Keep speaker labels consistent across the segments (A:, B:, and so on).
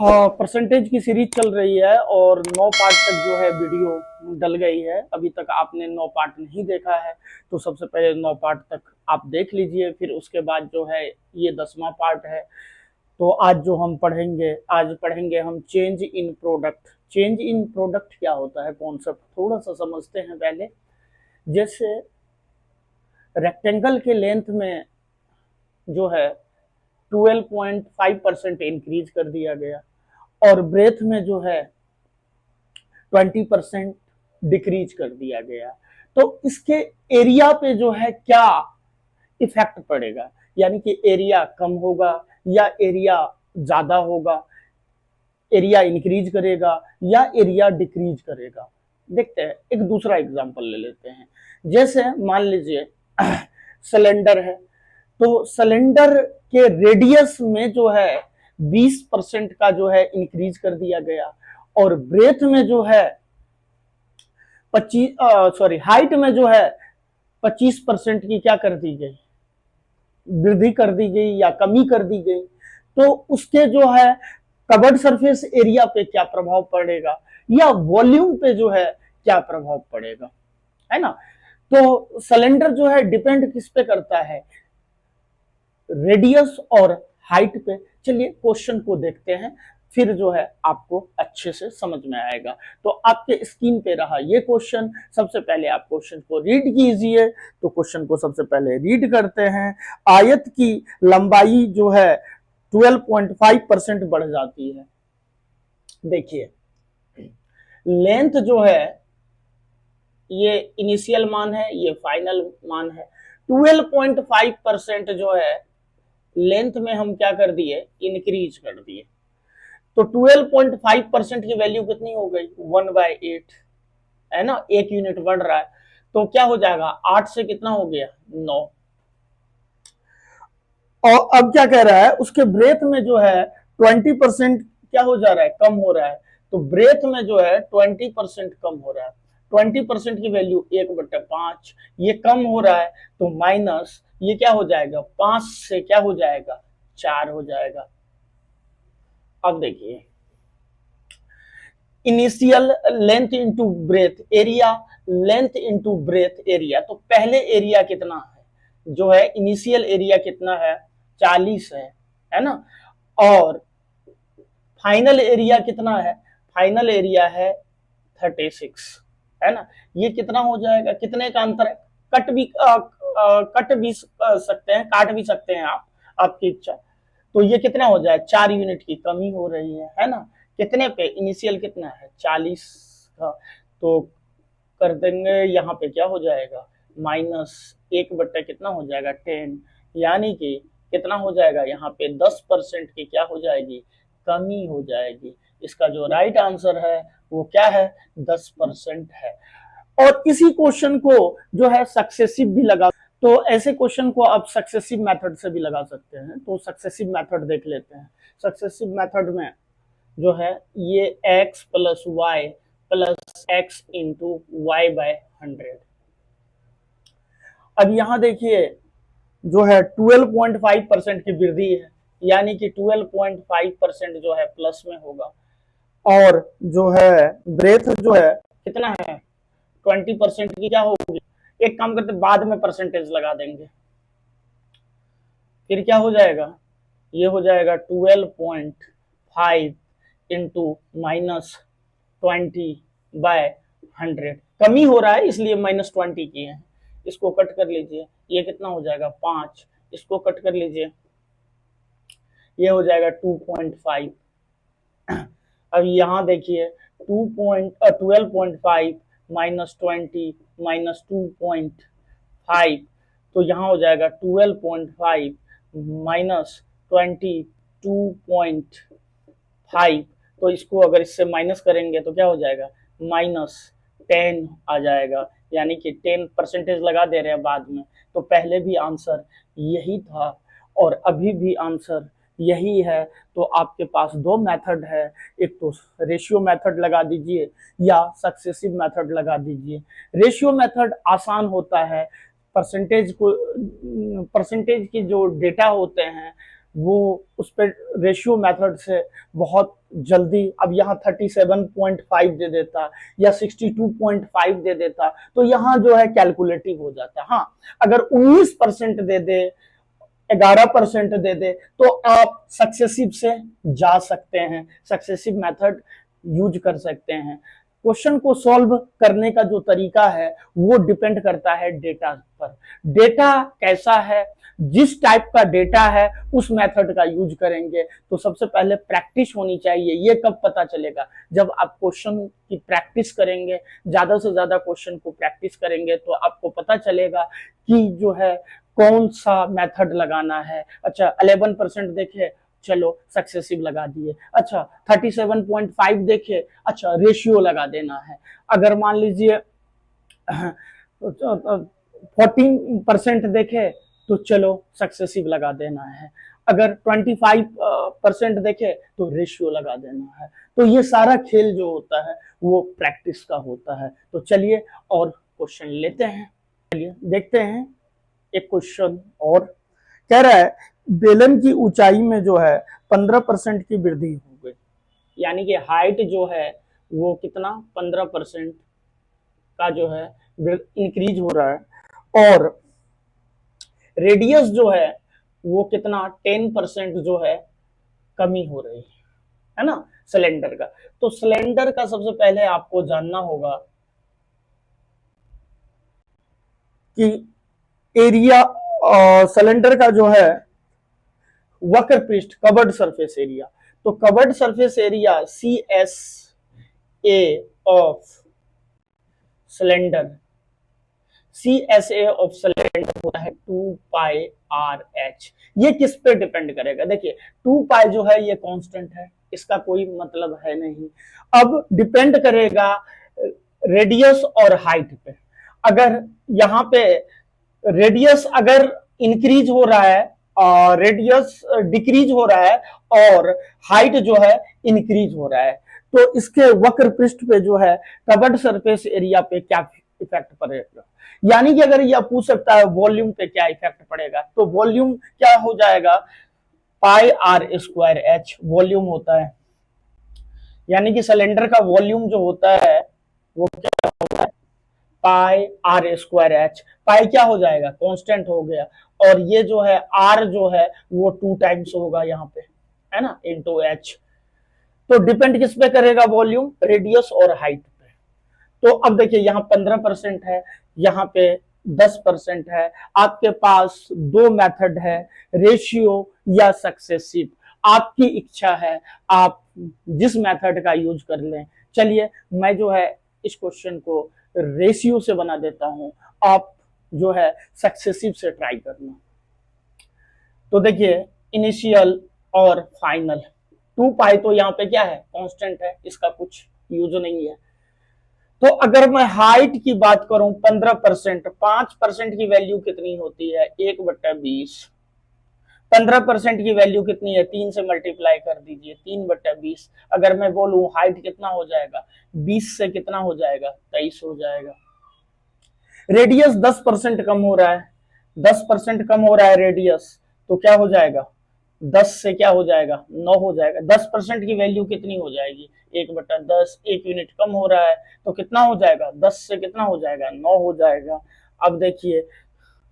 A: हाँ, परसेंटेज की सीरीज चल रही है और 9 पार्ट तक जो है वीडियो डल गई है। अभी तक आपने 9 पार्ट नहीं देखा है तो सबसे पहले 9 पार्ट तक आप देख लीजिए, फिर उसके बाद जो है ये 10वां पार्ट है। तो आज जो हम पढ़ेंगे, आज पढ़ेंगे हम change in product. Change in product क्या होता है, कॉन्सेप्ट थोड़ा सा समझते हैं पहले। जैसे रेक्टेंगल के लेंथ में जो है 12.5% इंक्रीज कर दिया गया और ब्रेथ में जो है 20% डिक्रीज कर दिया गया, तो इसके एरिया पे जो है क्या इफेक्ट पड़ेगा, यानी कि एरिया कम होगा या एरिया ज्यादा होगा, एरिया इंक्रीज करेगा या एरिया डिक्रीज करेगा। देखते हैं, एक दूसरा एग्जांपल ले लेते हैं। जैसे मान लीजिए सिलेंडर है, तो सिलेंडर के रेडियस में जो है 20% का जो है इंक्रीज कर दिया गया और ब्रेथ में जो है 25 हाइट में जो है 25% की क्या कर दी गई, वृद्धि कर दी गई या कमी कर दी गई। तो उसके जो है कवर्ड सरफेस एरिया पे क्या प्रभाव पड़ेगा या वॉल्यूम पे जो है क्या प्रभाव पड़ेगा, है ना। तो सिलेंडर जो है डिपेंड किस पे करता है, रेडियस और हाइट पे। चलिए क्वेश्चन को देखते हैं, फिर जो है आपको अच्छे से समझ में आएगा। तो आपके स्क्रीन पे रहा ये क्वेश्चन, सबसे पहले आप क्वेश्चन को रीड कीजिए। तो क्वेश्चन को सबसे पहले रीड करते हैं। आयत की लंबाई जो है 12.5% बढ़ जाती है। देखिए लेंथ जो है ये इनिशियल मान है, ये फाइनल मान है। 12.5% जो है लेंथ में हम क्या कर दिए, इंक्रीज कर दिए। तो 12.5% की वैल्यू कितनी हो गई, 1/8, है ना, 1 यूनिट बढ़ रहा है। तो क्या हो जाएगा, 8 से कितना हो गया, 9। और अब क्या कह रहा है, उसके ब्रेथ में जो है 20% क्या हो जा रहा है, कम हो रहा है। तो ब्रेथ में जो है 20% कम हो रहा है। 20% की वैल्यू 1/5, ये कम हो रहा है तो माइनस, ये क्या हो जाएगा, 5 से क्या हो जाएगा, 4 हो जाएगा। अब देखिए initial length into breadth area, length into breadth area. तो पहले एरिया कितना है, जो है इनिशियल एरिया कितना है, 40 है ना। और फाइनल एरिया कितना है, फाइनल एरिया है 36, है ना। ये कितना हो जाएगा, कितने का अंतर है, कट भी सकते हैं, काट भी सकते हैं आप, आपकी इच्छा। तो ये कितना हो जाए, 4 यूनिट की कमी हो रही है ना। कितने पे, इनिशियल कितना है 40 का, तो कर देंगे यहाँ पे क्या हो जाएगा, -1 कितना हो जाएगा, 10। यानी कि कितना हो जाएगा, यहाँ पे 10% की क्या हो जाएगी, कमी हो जाएगी। इसका जो राइट आंसर है वो क्या है, 10% है। और इसी क्वेश्चन को जो है सक्सेसिव भी लगा, तो ऐसे क्वेश्चन को आप सक्सेसिव मेथड से भी लगा सकते हैं। तो सक्सेसिव मेथड देख लेते हैं। सक्सेसिव मेथड में जो है ये x plus Y plus X into y/100। अब यहां देखिए जो है 12.5% की वृद्धि है, यानी कि 12.5% जो है प्लस में होगा। और जो है ब्रेथ जो है कितना है, 20% की क्या होगी। एक काम करते बाद में परसेंटेज लगा देंगे, फिर क्या हो जाएगा, ये हो जाएगा 12.5 इंटू -20/100। कमी हो रहा है इसलिए -20 की है। इसको कट कर लीजिए, ये कितना हो जाएगा, 5। इसको कट कर लीजिए, ये हो जाएगा 2.5। अब यहाँ देखिए 12.5 -20 -2.5, तो यहाँ हो जाएगा 12.5 -22.5। तो इसको अगर इससे माइनस करेंगे तो क्या हो जाएगा, -10 आ जाएगा, यानी कि 10% लगा दे रहे हैं बाद में। तो पहले भी आंसर यही था और अभी भी आंसर यही है। तो आपके पास दो मेथड है, एक तो रेशियो मेथड लगा दीजिए या सक्सेसिव मेथड लगा दीजिए। रेशियो मेथड आसान होता है, परसेंटेज की जो डेटा होते हैं वो उस पर रेशियो मेथड से बहुत जल्दी, अब यहाँ 37.5 दे देता या 62.5 दे देता तो यहाँ जो है कैलकुलेटिव हो जाता। हाँ, अगर 19% दे दे, 11% दे दे तो आप सक्सेसिव से जा सकते हैं, सक्सेसिव मेथड यूज कर सकते हैं। क्वेश्चन को सॉल्व करने का जो तरीका है वो डिपेंड करता है डेटा पर। डेटा कैसा है, जिस टाइप का डेटा है उस मेथड का यूज करेंगे। तो सबसे पहले प्रैक्टिस होनी चाहिए। ये कब पता चलेगा, जब आप क्वेश्चन की प्रैक्टिस करेंगे, ज्यादा से ज्यादा क्वेश्चन को प्रैक्टिस करेंगे तो आपको पता चलेगा कि जो है कौन सा मेथड लगाना है। अच्छा 11% देखे, चलो सक्सेसिव लगा दिए। अच्छा 37.5 देखे, अच्छा रेशियो लगा देना है। अगर मान लीजिए 14% देखे तो चलो सक्सेसिव लगा देना है। अगर 25% देखे तो रेशियो लगा देना है। तो ये सारा खेल जो होता है वो प्रैक्टिस का होता है। तो चलिए और क्वेश्चन लेते हैं। चलिए देखते हैं एक क्वेश्चन और। कह रहा है बेलन की ऊंचाई में जो है 15% की वृद्धि हो गई, यानी कि हाइट जो है वो कितना 15% का जो है इंक्रीज हो रहा है, और रेडियस जो है वो कितना 10% जो है कमी हो रही है ना सिलेंडर का। तो सिलेंडर का सबसे पहले आपको जानना होगा कि एरिया सिलेंडर का जो है वक्र पृष्ठ कवर्ड सरफेस एरिया। तो covered surface area C S A of cylinder, C S A of cylinder होता है 2πr/h। ये किस पे डिपेंड करेगा, देखिए 2π जो है ये कांस्टेंट है, इसका कोई मतलब है नहीं। अब डिपेंड करेगा रेडियस और हाइट पे। अगर यहाँ पे रेडियस अगर इंक्रीज हो रहा है और रेडियस डिक्रीज हो रहा है और हाइट जो है इंक्रीज हो रहा है, तो इसके वक्र पृष्ठ पे जो है कवर्ड सरफेस एरिया पे क्या इफेक्ट पड़ेगा। यानी कि अगर यह पूछ सकता है वॉल्यूम पे क्या इफेक्ट पड़ेगा, तो वॉल्यूम क्या हो जाएगा πr²h वॉल्यूम होता है। यानी कि सिलेंडर का वॉल्यूम जो होता है वो क्या होता है πr²h। पाई क्या हो जाएगा कांस्टेंट हो गया, और ये जो है r जो है वो 2 टाइम्स होगा यहाँ पे, है ना, इंटू h। तो डिपेंड किस पे करेगा वॉल्यूम, रेडियस और हाइट पे। तो अब देखिए यहाँ 15% है, यहाँ पे 10% है। आपके पास दो मेथड है, रेशियो या सक्सेसिव। आपकी इच्छा है, आप जिस मेथड का यूज कर लें। चलिए मैं जो है इस क्वेश्चन को रेशियो से बना देता हूं, आप जो है सक्सेसिव से ट्राई करना। तो देखिए इनिशियल और फाइनल 2π तो यहाँ पे क्या है कांस्टेंट है, इसका कुछ यूज नहीं है। तो अगर मैं हाइट की बात करूं 15%, 5% की वैल्यू कितनी होती है 1/20। 15% की वैल्यू कितनी है, 3 से मल्टीप्लाई कर दीजिए, 3/20। अगर मैं बोलूं हाइट कितना हो जाएगा, 20 से कितना हो जाएगा 23 हो जाएगा। रेडियस 10% कम हो रहा है, 10% कम हो रहा है रेडियस, तो क्या हो जाएगा 10 से क्या हो जाएगा 9 हो जाएगा। 10% की वैल्यू कितनी हो जाएगी 1/10, 1 यूनिट कम हो रहा है तो कितना हो जाएगा 10 से कितना हो जाएगा 9 हो जाएगा। अब देखिए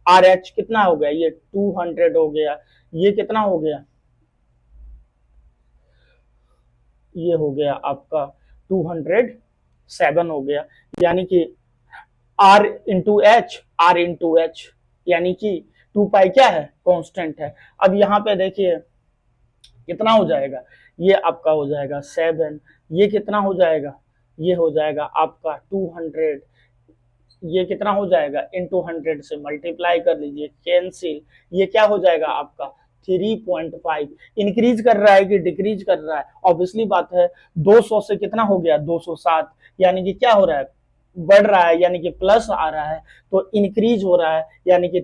A: RH कितना हो गया, ये 200 हो गया, ये कितना हो गया, ये हो गया आपका 207 हो गया। यानी कि R into H, R into H, यानी कि 2π क्या है कांस्टेंट है। अब यहाँ पे देखिए कितना हो जाएगा, ये आपका हो जाएगा 7, ये कितना हो जाएगा, ये हो जाएगा आपका 200, ये कितना हो जाएगा इंटू 100 से मल्टीप्लाई कर लीजिए, कैंसिल, ये क्या हो जाएगा आपका 3.5। इंक्रीज कर रहा है कि डिक्रीज कर रहा है, ऑब्वियसली बात है 200 से कितना हो गया 207, यानी कि क्या हो रहा है बढ़ रहा है, यानी कि प्लस आ रहा है, तो इंक्रीज हो रहा है, यानी कि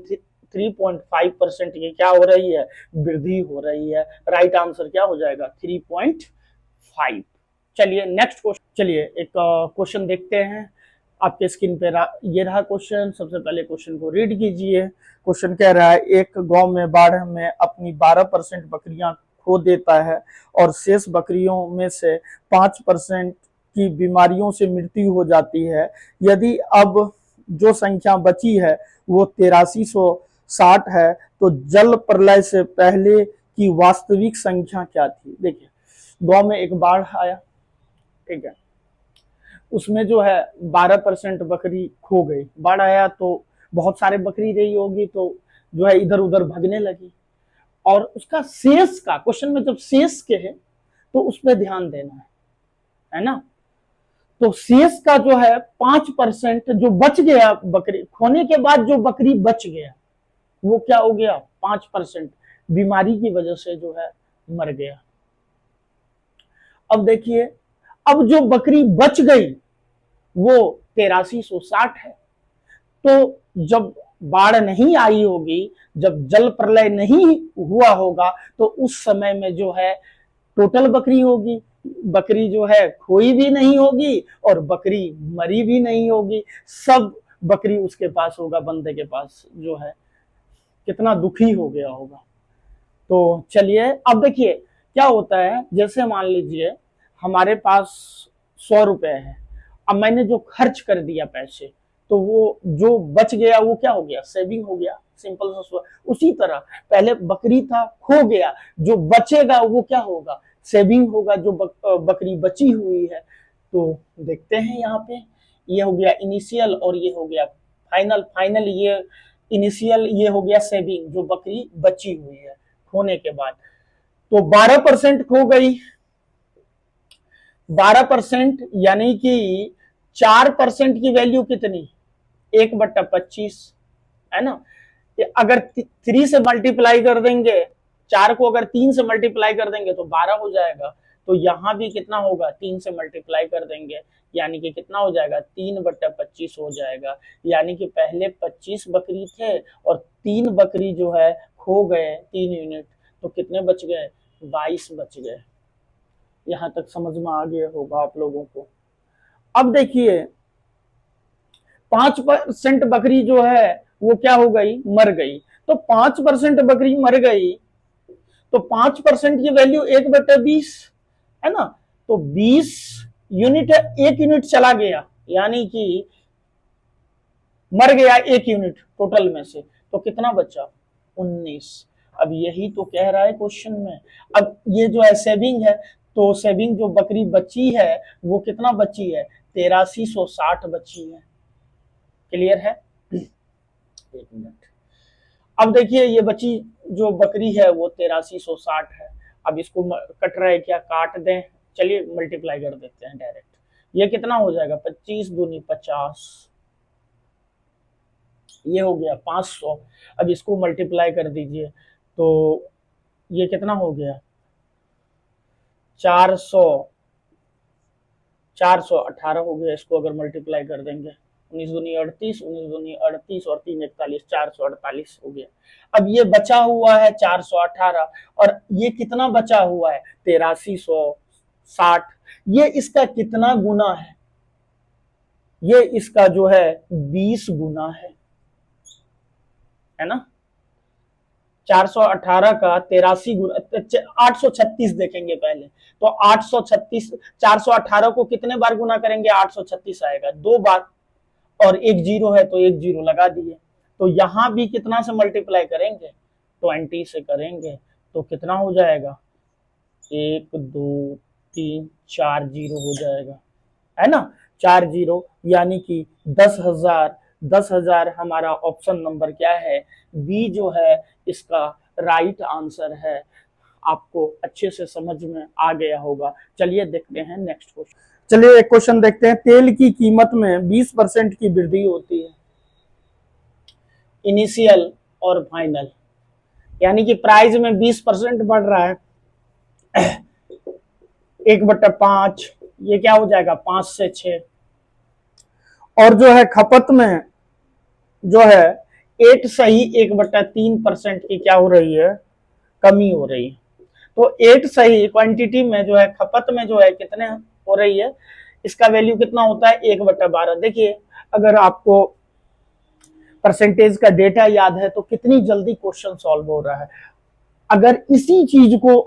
A: 3.5% की क्या हो रही है वृद्धि हो रही है। राइट आंसर क्या हो जाएगा 3.5। चलिए नेक्स्ट क्वेश्चन, चलिए एक क्वेश्चन देखते हैं। आपके स्क्रीन पे ये रहा क्वेश्चन। सबसे पहले क्वेश्चन को रीड कीजिए। क्वेश्चन कह रहा है, एक गांव में बाढ़ में अपनी 12% बकरियां खो देता है और शेष बकरियों में से 5% की बीमारियों से मृत्यु हो जाती है। यदि अब जो संख्या बची है वो 8360 है, तो जल प्रलय से पहले की वास्तविक संख्या क्या थी। देखिए, गांव में एक बाढ़ आया, ठीक है, उसमें जो है 12% बकरी खो गई। बाढ़ आया तो बहुत सारे बकरी रही होगी, तो जो है इधर उधर भागने लगी, और उसका शेष का, क्वेश्चन में जब शेष के है तो उस पर ध्यान देना है ना। तो शेष का जो है 5% जो बच गया, बकरी खोने के बाद जो बकरी बच गया वो क्या हो गया, 5% बीमारी की वजह से जो है मर गया। अब देखिए, अब जो बकरी बच गई वो 8360 है। तो जब बाढ़ नहीं आई होगी, जब जल प्रलय नहीं हुआ होगा, तो उस समय में जो है टोटल बकरी होगी, बकरी जो है खोई भी नहीं होगी और बकरी मरी भी नहीं होगी, सब बकरी उसके पास होगा, बंदे के पास जो है। कितना दुखी हो गया होगा। तो चलिए, अब देखिए क्या होता है, जैसे मान लीजिए हमारे पास 100 रुपए है, अब मैंने जो खर्च कर दिया पैसे, तो वो जो बच गया वो क्या हो गया, सेविंग हो गया, सिंपल सा। उसी तरह पहले बकरी था, खो गया, जो बचेगा वो क्या होगा, सेविंग होगा, जो बकरी बची हुई है। तो देखते हैं यहाँ पे, ये हो गया इनिशियल और ये हो गया फाइनल। फाइनल ये इनिशियल, ये हो गया सेविंग, जो बकरी बची हुई है खोने के बाद। तो 12% खो गई, 12% यानी कि 4% की वैल्यू कितनी, 1/25 है ना। अगर 3 से मल्टीप्लाई कर देंगे, 4 को अगर 3 से मल्टीप्लाई कर देंगे तो 12 हो जाएगा। तो यहां भी कितना होगा, 3 से मल्टीप्लाई कर देंगे, यानी कि कितना हो जाएगा, 3/25 हो जाएगा। यानी कि पहले 25 बकरी थे और 3 बकरी जो है खो गए, 3 यूनिट, तो कितने बच गए, 22 बच गए। यहां तक समझ में आ गया होगा आप लोगों को। अब देखिए, 5% बकरी जो है वो क्या हो गई, मर गई। तो 5% बकरी मर गई, तो 5% की वैल्यू 1/20 है ना। तो 20 यूनिट है, 1 यूनिट चला गया, यानी कि मर गया 1 यूनिट टोटल में से, तो कितना बचा, 19। अब यही तो कह रहा है क्वेश्चन में। अब ये जो है सेविंग है, तो सेविंग जो बकरी बची है वो कितना बची है, 8360 बची है। क्लियर है, एक मिनट। अब देखिए, ये बची जो बकरी है वो 8360 है। अब इसको कट रहा है क्या, काट दें, चलिए मल्टीप्लाई कर देते हैं डायरेक्ट। ये कितना हो जाएगा, 25 दूनी 50, ये हो गया 500। अब इसको मल्टीप्लाई कर दीजिए, तो ये कितना हो गया, 418 हो गया। इसको अगर मल्टीप्लाई कर देंगे, 19 दूनी 38, 19 दूनी 38 और 3 41, 448 हो गया। अब ये बचा हुआ है 418, और ये कितना बचा हुआ है, 8360। ये इसका कितना गुना है, ये इसका जो है 20 गुना है ना। 418 का 83 गुना, 836 देखेंगे पहले। तो 836, 418 को कितने बार गुना करेंगे, 836 आएगा 2 बार, और एक जीरो है तो एक जीरो लगा दिए। तो यहां भी कितना से मल्टीप्लाई करेंगे, 20 से करेंगे, तो कितना हो जाएगा, 1 2 3 4 जीरो हो जाएगा, है ना, 4 जीरो, यानी कि 10,000। 10,000 हमारा ऑप्शन नंबर क्या है, बी जो है इसका राइट आंसर है। आपको अच्छे से समझ में आ गया होगा। चलिए देखते हैं नेक्स्ट क्वेश्चन। चलिए एक क्वेश्चन देखते हैं। तेल की कीमत में 20% की वृद्धि होती है, इनिशियल और फाइनल, यानी कि प्राइस में 20% बढ़ रहा है, 1/5, ये क्या हो जाएगा, 5 से 6। और जो है खपत में जो है 8 सही 1/3% की क्या हो रही है, कमी हो रही है। तो 8 सही क्वांटिटी में जो है, खपत में जो है कितने हो रही है, इसका वैल्यू कितना होता है, 1/12। देखिए, अगर आपको परसेंटेज का डेटा याद है तो कितनी जल्दी क्वेश्चन सॉल्व हो रहा है। अगर इसी चीज को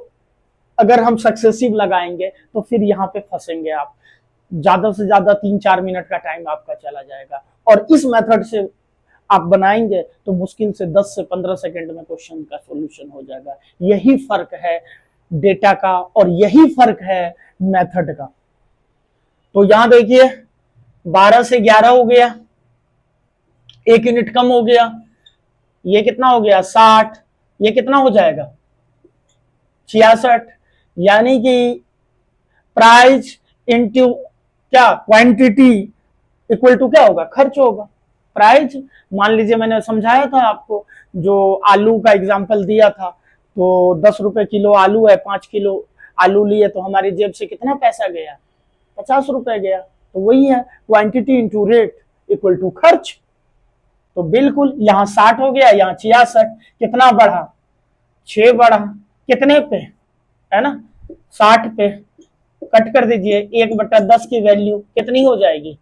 A: अगर हम सक्सेसिव लगाएंगे तो फिर यहाँ पे फंसेंगे आप, ज्यादा से ज्यादा 3-4 मिनट का टाइम आपका चला जाएगा। और इस मेथड से आप बनाएंगे तो मुश्किल से 10 से 15 सेकंड में क्वेश्चन का सॉल्यूशन हो जाएगा। यही फर्क है डेटा का और यही फर्क है मेथड का। तो यहां देखिए 12 से 11 हो गया, 1 यूनिट कम हो गया, ये कितना हो गया 60, ये कितना हो जाएगा 66। यानी कि प्राइस इनटू क्या क्वांटिटी इक्वल टू क्या होगा, खर्च होगा। प्राइस, मान लीजिए मैंने समझाया था आपको, जो आलू का एग्जांपल दिया था, तो 10 रुपए किलो आलू है, 5 किलो आलू लिए तो हमारी जेब से कितना पैसा गया, 50 रुपए गया। तो वही है quantity into rate equal to खर्च। तो बिल्कुल यहाँ 60 हो गया, यहाँ 66, कितना बढ़ा 6 बढ़ा, कितने पे है ना 60 पे। कट कर दीजिए, 1/10 की वैल्यू कितनी हो जाएगी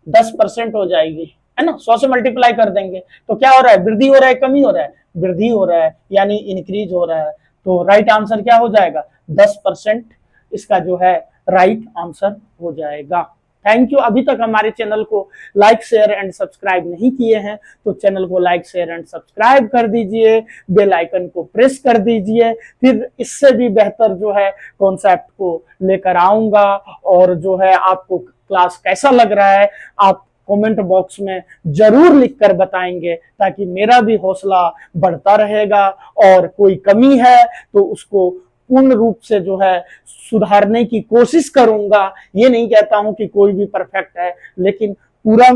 A: 10% हो जाएगी, है ना। 100 से मल्टीप्लाई कर देंगे तो क्या हो रहा है, वृद्धि हो रहा है कमी हो रहा है, वृद्धि हो रहा है, यानी इंक्रीज हो रहा है। तो राइट आंसर क्या हो जाएगा 10%, इसका जो है राइट आंसर हो जाएगा। Thank you. अभी तक हमारे चैनल को लाइक शेयर एंड सब्सक्राइब नहीं किए हैं तो चैनल को लाइक शेयर एंड सब्सक्राइब कर दीजिए, बेल आइकन को प्रेस कर दीजिए। फिर इससे भी बेहतर जो है कॉन्सेप्ट को लेकर आऊंगा। और जो है आपको क्लास कैसा लग रहा है आप कमेंट बॉक्स में जरूर लिखकर बताएंगे, ताकि मेरा भी हौसला बढ़ता रहेगा। और कोई कमी है तो उसको पूर्ण रूप से जो है सुधारने की कोशिश करूंगा। ये नहीं कहता हूं कि कोई भी परफेक्ट है, लेकिन पूरा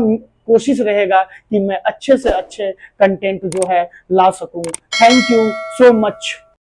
A: कोशिश रहेगा कि मैं अच्छे से अच्छे कंटेंट जो है ला सकूं। Thank you so much.